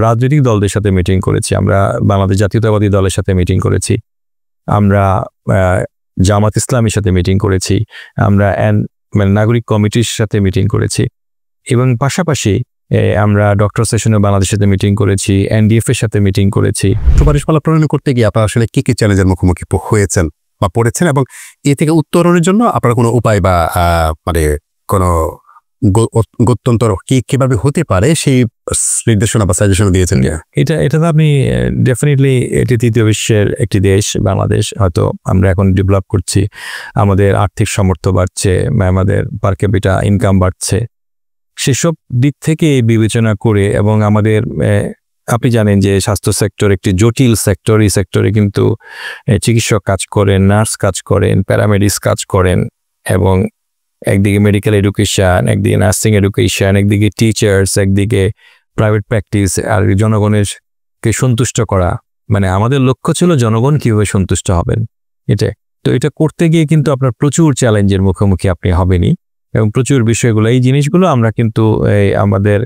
রাজনৈতিক দলদের সাথে মিটিং করেছি, আমরা বাংলাদেশ জাতীয়তাবাদী দলের সাথে মিটিং করেছি, আমরা জামাত ইসলামের সাথে মিটিং করেছি, আমরা নাগরিক কমিটির সাথে মিটিং করেছি এবং পাশাপাশি আমরা ডক্টর সেশনে বাংলাদেশের সাথে মিটিং করেছি, এনডিএফ এর সাথে মিটিং করেছি। সুপারিশমালা প্রণয়ন করতে গিয়ে আপনারা আসলে কি চ্যালেঞ্জের মুখোমুখি হয়েছেন বা পড়েছেন এবং এ থেকে উত্তরণের জন্য আপনারা কোনো উপায় বা মানে কোনো গত্যন্তর কিভাবে হতে পারে সেই নির্দেশনা বা সাজেশন দিয়েছেন? এটা তো আপনি ডেফিনেটলি এটি তৃতীয় বিশ্বের একটি দেশ বাংলাদেশ, হয়তো আমরা এখন ডেভেলপ করছি, আমাদের আর্থিক সামর্থ্য বাড়ছে, আমাদের পার ক্যাপিটা ইনকাম বাড়ছে, সেসব দিক থেকে বিবেচনা করে এবং আমাদের আপনি জানেন যে স্বাস্থ্য সেক্টর একটি জটিল সেক্টর, এই সেক্টরে কিন্তু চিকিৎসক কাজ করেন, নার্স কাজ করেন, প্যারামেডিক্স কাজ করেন এবং একদিকে মেডিকেল এডুকেশন, একদিকে নার্সিং এডুকেশন, একদিকে টিচার্স, একদিকে প্রাইভেট প্র্যাকটিস, আর জনগণেরকে সন্তুষ্ট করা। মানে আমাদের লক্ষ্য ছিল জনগণ কীভাবে সন্তুষ্ট হবেন এটা। তো এটা করতে গিয়ে কিন্তু আপনার প্রচুর চ্যালেঞ্জের মুখোমুখি আপনি হবেনই এবং প্রচুর বিষয়গুলো, এই জিনিসগুলো আমরা কিন্তু আমাদের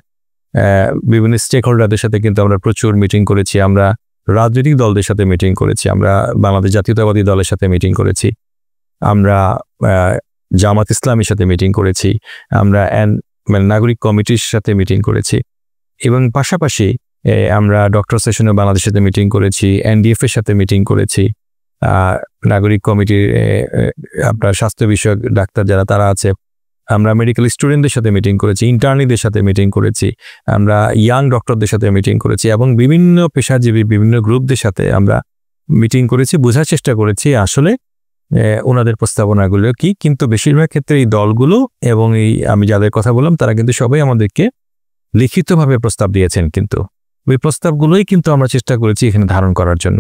বিভিন্ন স্টেক হোল্ডারদের সাথে কিন্তু আমরা প্রচুর মিটিং করেছি, আমরা রাজনৈতিক দলদের সাথে মিটিং করেছি, আমরা বাংলাদেশ জাতীয়তাবাদী দলের সাথে মিটিং করেছি, আমরা জামাত ইসলামের সাথে মিটিং করেছি, আমরা নাগরিক কমিটির সাথে মিটিং করেছি এবং পাশাপাশি আমরা ডক্টর সেশনে বাংলাদেশের সাথে মিটিং করেছি, এনডিএফ এর সাথে মিটিং করেছি, নাগরিক কমিটির আপনার স্বাস্থ্য বিষয়ক ডাক্তার যারা তারা আছে, আমরা মেডিকেল স্টুডেন্টদের সাথে মিটিং করেছি, ইন্টার্নিদের সাথে মিটিং করেছি, আমরা ইয়াং ডক্টরদের সাথে মিটিং করেছি এবং বিভিন্ন পেশাজীবী বিভিন্ন গ্রুপদের সাথে আমরা মিটিং করেছি, বোঝার চেষ্টা করেছি আসলে ওনাদের প্রস্তাবনাগুলো কি। কিন্তু বেশিরভাগ ক্ষেত্রে এই দলগুলো এবং এই আমি যাদের কথা বললাম তারা কিন্তু সবাই আমাদেরকে লিখিতভাবে প্রস্তাব দিয়েছেন, কিন্তু ওই প্রস্তাবগুলোই কিন্তু আমরা চেষ্টা করেছি এখানে ধারণ করার জন্য।